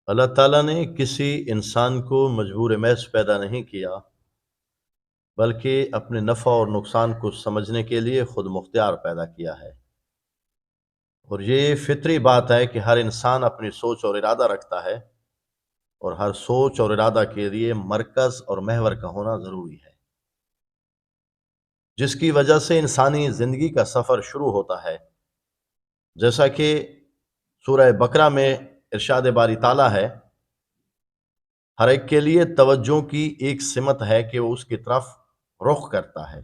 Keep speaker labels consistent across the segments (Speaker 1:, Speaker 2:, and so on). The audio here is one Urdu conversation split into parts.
Speaker 1: اللہ تعالیٰ نے کسی انسان کو مجبور محض پیدا نہیں کیا، بلکہ اپنے نفع اور نقصان کو سمجھنے کے لیے خود مختار پیدا کیا ہے۔ اور یہ فطری بات ہے کہ ہر انسان اپنی سوچ اور ارادہ رکھتا ہے، اور ہر سوچ اور ارادہ کے لیے مرکز اور محور کا ہونا ضروری ہے، جس کی وجہ سے انسانی زندگی کا سفر شروع ہوتا ہے۔ جیسا کہ سورہ بقرہ میں ارشاد باری تعالیٰ ہے، ہر ایک کے لیے توجہ کی ایک سمت ہے کہ وہ اس کی طرف رخ کرتا ہے،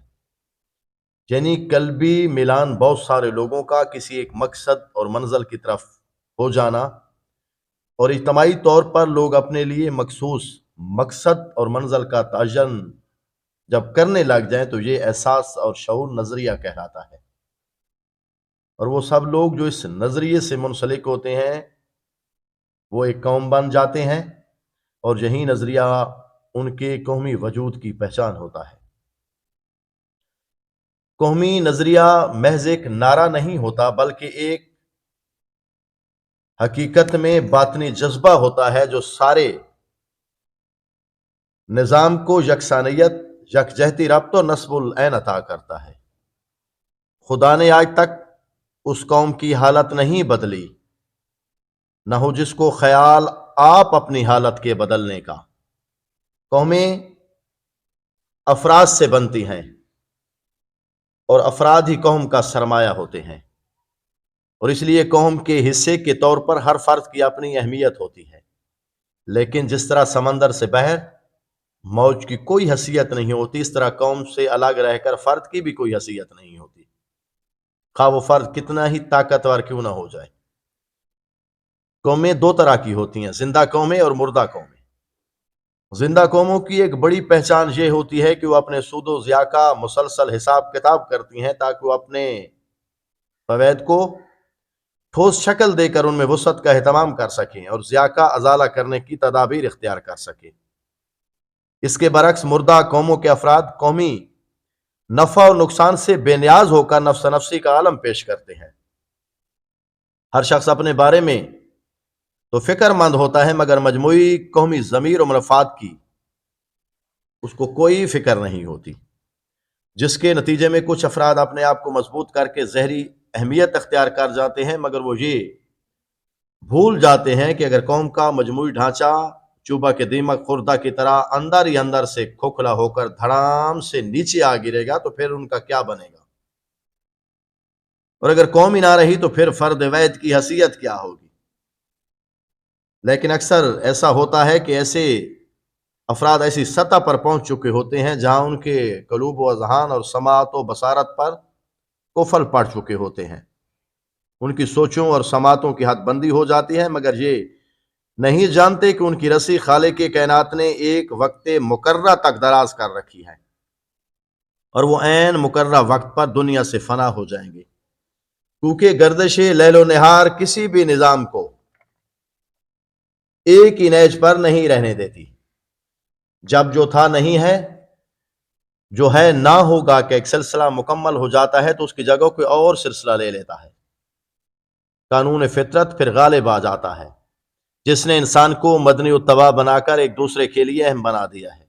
Speaker 1: یعنی قلبی ملان بہت سارے لوگوں کا کسی ایک مقصد اور منزل کی طرف ہو جانا، اور اجتماعی طور پر لوگ اپنے لیے مخصوص مقصد اور منزل کا تعین جب کرنے لگ جائیں تو یہ احساس اور شعور نظریہ کہلاتا ہے۔ اور وہ سب لوگ جو اس نظریے سے منسلک ہوتے ہیں وہ ایک قوم بن جاتے ہیں، اور یہی نظریہ ان کے قومی وجود کی پہچان ہوتا ہے۔ قومی نظریہ محض ایک نعرہ نہیں ہوتا، بلکہ ایک حقیقت میں باطنی جذبہ ہوتا ہے جو سارے نظام کو یکسانیت، یکجہتی، ربط و نصب العین عطا کرتا ہے۔ خدا نے آج تک اس قوم کی حالت نہیں بدلی، نہ ہو جس کو خیال آپ اپنی حالت کے بدلنے کا۔ قومیں افراد سے بنتی ہیں، اور افراد ہی قوم کا سرمایہ ہوتے ہیں، اور اس لیے قوم کے حصے کے طور پر ہر فرد کی اپنی اہمیت ہوتی ہے۔ لیکن جس طرح سمندر سے بحر موج کی کوئی حیثیت نہیں ہوتی، اس طرح قوم سے الگ رہ کر فرد کی بھی کوئی حیثیت نہیں ہوتی، خواہ وہ فرد کتنا ہی طاقتور کیوں نہ ہو جائے۔ قومیں دو طرح کی ہوتی ہیں، زندہ قومیں اور مردہ قومیں۔ زندہ قوموں کی ایک بڑی پہچان یہ ہوتی ہے کہ وہ اپنے سود و ضیاع کا مسلسل حساب کتاب کرتی ہیں، تاکہ وہ اپنے فوائد کو ٹھوس شکل دے کر ان میں وسعت کا اہتمام کر سکیں اور ضیاع کا ازالہ کرنے کی تدابیر اختیار کر سکیں۔ اس کے برعکس مردہ قوموں کے افراد قومی نفع اور نقصان سے بے نیاز ہو کر نفس نفسی کا عالم پیش کرتے ہیں۔ ہر شخص اپنے بارے میں تو فکر مند ہوتا ہے، مگر مجموعی قومی ضمیر و مفاد کی اس کو کوئی فکر نہیں ہوتی، جس کے نتیجے میں کچھ افراد اپنے آپ کو مضبوط کر کے زہری اہمیت اختیار کر جاتے ہیں، مگر وہ یہ بھول جاتے ہیں کہ اگر قوم کا مجموعی ڈھانچہ چوبا کے دیمک خوردہ کی طرح اندر ہی اندر سے کھوکھلا ہو کر دھڑام سے نیچے آ گرے گا تو پھر ان کا کیا بنے گا، اور اگر قوم ہی نہ رہی تو پھر فرد واحد کی حیثیت کیا ہوگی۔ لیکن اکثر ایسا ہوتا ہے کہ ایسے افراد ایسی سطح پر پہنچ چکے ہوتے ہیں جہاں ان کے قلوب و اذہان اور سماعت و بصارت پر قفل پڑ چکے ہوتے ہیں، ان کی سوچوں اور سماعتوں کی حد بندی ہو جاتی ہے، مگر یہ نہیں جانتے کہ ان کی رسی خالق کائنات نے ایک وقت مقررہ تک دراز کر رکھی ہے، اور وہ عین مقررہ وقت پر دنیا سے فنا ہو جائیں گے، کیونکہ گردش لیل و نہار کسی بھی نظام کو ایک ہی نیج پر نہیں رہنے دیتی۔ جب جو تھا نہیں ہے، جو ہے نہ ہوگا کہ ایک سلسلہ مکمل ہو جاتا ہے تو اس کی جگہ کوئی اور سلسلہ لے لیتا ہے۔ قانون فطرت پھر غالب آ جاتا ہے، جس نے انسان کو مدنی اتباع بنا کر ایک دوسرے کے لیے اہم بنا دیا ہے۔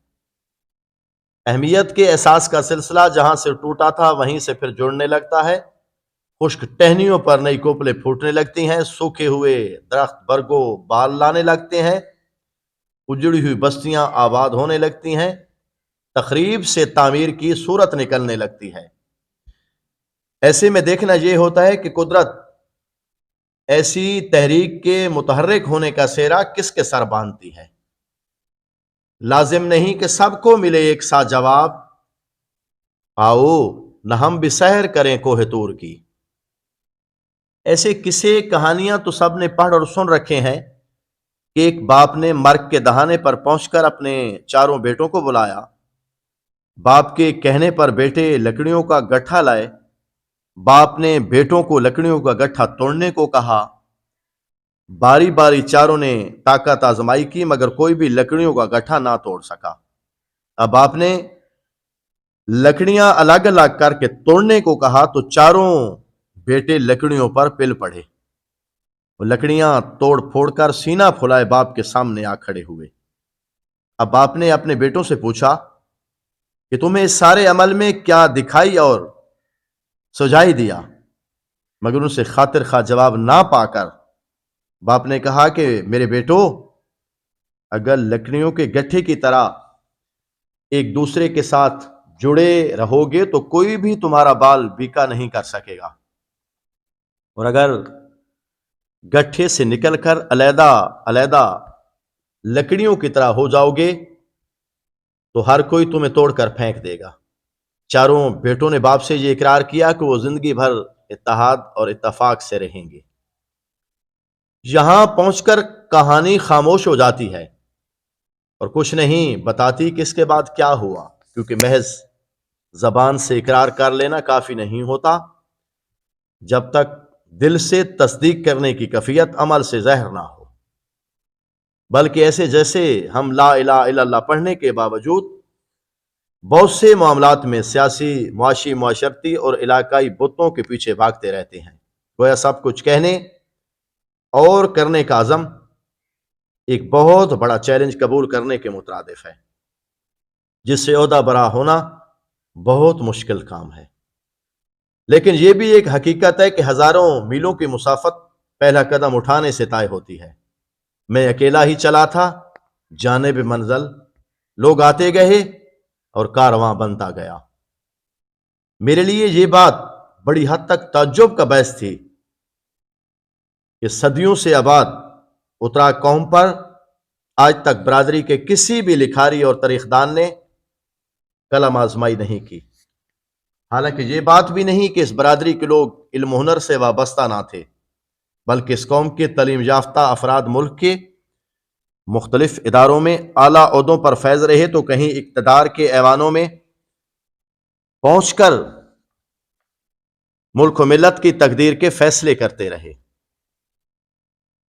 Speaker 1: اہمیت کے احساس کا سلسلہ جہاں سے ٹوٹا تھا وہیں سے پھر جڑنے لگتا ہے، خشک ٹہنیوں پر نئی کوپلیں پھوٹنے لگتی ہیں، سوکھے ہوئے درخت برگو بال لانے لگتے ہیں، اجڑی ہوئی بستیاں آباد ہونے لگتی ہیں، تخریب سے تعمیر کی صورت نکلنے لگتی ہے۔ ایسے میں دیکھنا یہ ہوتا ہے کہ قدرت ایسی تحریک کے متحرک ہونے کا سہرا کس کے سر باندھتی ہے۔ لازم نہیں کہ سب کو ملے ایک سا جواب، آؤ نہ ہم بھی سحر کریں کوہ طور کی۔ ایسے قصے کہانیاں تو سب نے پڑھ اور سن رکھے ہیں کہ ایک باپ نے مرگ کے دہانے پر پہنچ کر اپنے چاروں بیٹوں کو بلایا۔ باپ کے کہنے پر بیٹے لکڑیوں کا گٹھا لائے۔ باپ نے بیٹوں کو لکڑیوں کا گٹھا توڑنے کو کہا۔ باری باری چاروں نے طاقت آزمائی کی، مگر کوئی بھی لکڑیوں کا گٹھا نہ توڑ سکا۔ اب آپ نے لکڑیاں الگ الگ کر کے توڑنے کو کہا تو چاروں بیٹے لکڑیوں پر پل پڑے۔ وہ لکڑیاں توڑ پھوڑ کر سینہ پھلائے باپ کے سامنے آ کھڑے ہوئے۔ اب باپ نے اپنے بیٹوں سے پوچھا کہ تمہیں اس سارے عمل میں کیا دکھائی اور سجائی دیا؟ مگر ان سے خاطر خواہ جواب نہ پا کر باپ نے کہا کہ میرے بیٹو، اگر لکڑیوں کے گٹھے کی طرح ایک دوسرے کے ساتھ جڑے رہو گے تو کوئی بھی تمہارا بال بیکا نہیں کر سکے گا، اور اگر گٹھے سے نکل کر علیحدہ علیحدہ لکڑیوں کی طرح ہو جاؤ گے تو ہر کوئی تمہیں توڑ کر پھینک دے گا۔ چاروں بیٹوں نے باپ سے یہ اقرار کیا کہ وہ زندگی بھر اتحاد اور اتفاق سے رہیں گے۔ یہاں پہنچ کر کہانی خاموش ہو جاتی ہے اور کچھ نہیں بتاتی کہ اس کے بعد کیا ہوا، کیونکہ محض زبان سے اقرار کر لینا کافی نہیں ہوتا جب تک دل سے تصدیق کرنے کی کیفیت عمل سے ظاہر نہ ہو، بلکہ ایسے جیسے ہم لا الہ الا اللہ پڑھنے کے باوجود بہت سے معاملات میں سیاسی، معاشی، معاشرتی اور علاقائی بتوں کے پیچھے بھاگتے رہتے ہیں۔ گویا سب کچھ کہنے اور کرنے کا عزم ایک بہت بڑا چیلنج قبول کرنے کے مترادف ہے، جس سے عہدہ برا ہونا بہت مشکل کام ہے۔ لیکن یہ بھی ایک حقیقت ہے کہ ہزاروں میلوں کی مسافت پہلا قدم اٹھانے سے طے ہوتی ہے۔ میں اکیلا ہی چلا تھا جانب منزل، لوگ آتے گئے اور کارواں بنتا گیا۔ میرے لیے یہ بات بڑی حد تک تعجب کا باعث تھی کہ صدیوں سے آباد اترا قوم پر آج تک برادری کے کسی بھی لکھاری اور تاریخ دان نے قلم آزمائی نہیں کی۔ حالانکہ یہ بات بھی نہیں کہ اس برادری کے لوگ علم و ہنر سے وابستہ نہ تھے، بلکہ اس قوم کے تعلیم یافتہ افراد ملک کے مختلف اداروں میں اعلیٰ عہدوں پر فائز رہے تو کہیں اقتدار کے ایوانوں میں پہنچ کر ملک و ملت کی تقدیر کے فیصلے کرتے رہے۔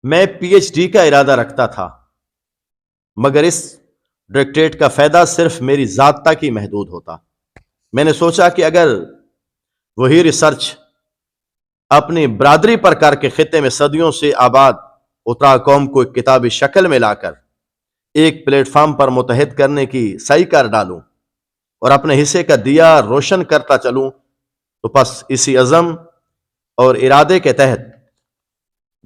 Speaker 1: میں پی ایچ ڈی کا ارادہ رکھتا تھا، مگر اس ڈاکٹریٹ کا فائدہ صرف میری ذات تک ہی محدود ہوتا۔ میں نے سوچا کہ اگر وہی ریسرچ اپنی برادری پر کر کے خطے میں صدیوں سے آباد اترا قوم کو ایک کتابی شکل میں لا کر ایک پلیٹ فارم پر متحد کرنے کی سعی کر ڈالوں اور اپنے حصے کا دیا روشن کرتا چلوں، تو پس اسی عزم اور ارادے کے تحت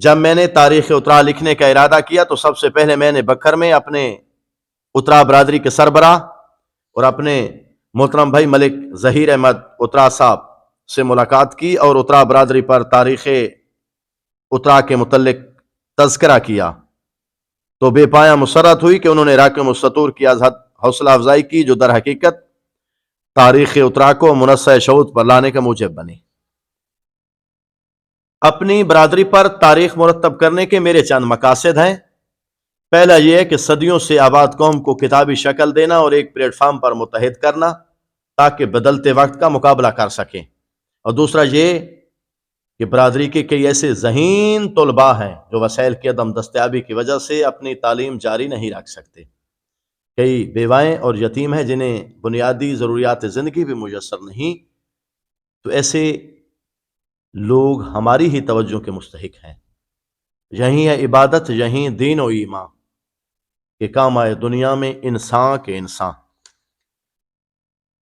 Speaker 1: جب میں نے تاریخ اترا لکھنے کا ارادہ کیا تو سب سے پہلے میں نے بکر میں اپنے اترا برادری کے سربراہ اور اپنے محترم بھائی ملک ظہیر احمد اترا صاحب سے ملاقات کی اور اترا برادری پر تاریخ اترا کے متعلق تذکرہ کیا تو بے پایا مسرت ہوئی کہ انہوں نے راکم السطور کی ازحد حوصلہ افزائی کی، جو در حقیقت تاریخ اترا کو منصع شعور پر لانے کا موجب بنی۔ اپنی برادری پر تاریخ مرتب کرنے کے میرے چند مقاصد ہیں۔ پہلا یہ ہے کہ صدیوں سے آباد قوم کو کتابی شکل دینا اور ایک پلیٹ فارم پر متحد کرنا تاکہ بدلتے وقت کا مقابلہ کر سکیں، اور دوسرا یہ کہ برادری کے کئی ایسے ذہین طلباء ہیں جو وسائل کی عدم دستیابی کی وجہ سے اپنی تعلیم جاری نہیں رکھ سکتے، کئی بیوائیں اور یتیم ہیں جنہیں بنیادی ضروریات زندگی بھی میسر نہیں، تو ایسے لوگ ہماری ہی توجہ کے مستحق ہیں۔ یہی ہے عبادت، یہی دین و ایمان کہ کام آئے دنیا میں انسان کے انسان۔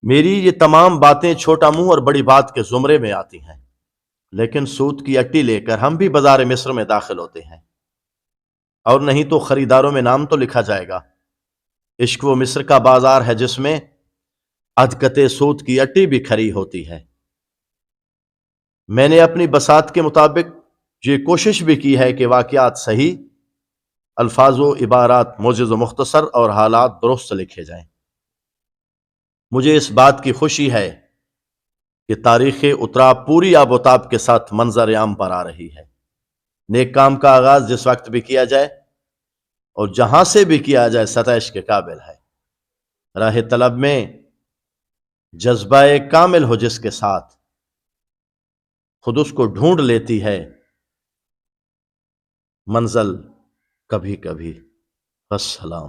Speaker 1: میری یہ تمام باتیں چھوٹا منہ اور بڑی بات کے زمرے میں آتی ہیں، لیکن سود کی اٹی لے کر ہم بھی بازار مصر میں داخل ہوتے ہیں، اور نہیں تو خریداروں میں نام تو لکھا جائے گا۔ عشق و مصر کا بازار ہے جس میں ادکتے سود کی اٹی بھی کھری ہوتی ہے۔ میں نے اپنی بساط کے مطابق یہ کوشش بھی کی ہے کہ واقعات صحیح، الفاظ و عبارات موجز و مختصر اور حالات درست لکھے جائیں۔ مجھے اس بات کی خوشی ہے کہ تاریخ اترا پوری آب و تاب کے ساتھ منظر عام پر آ رہی ہے۔ نیک کام کا آغاز جس وقت بھی کیا جائے اور جہاں سے بھی کیا جائے ستائش کے قابل ہے۔ راہ طلب میں جذبہ کامل ہو جس کے ساتھ خود اس کو ڈھونڈ لیتی ہے منزل کبھی کبھی۔ السلام۔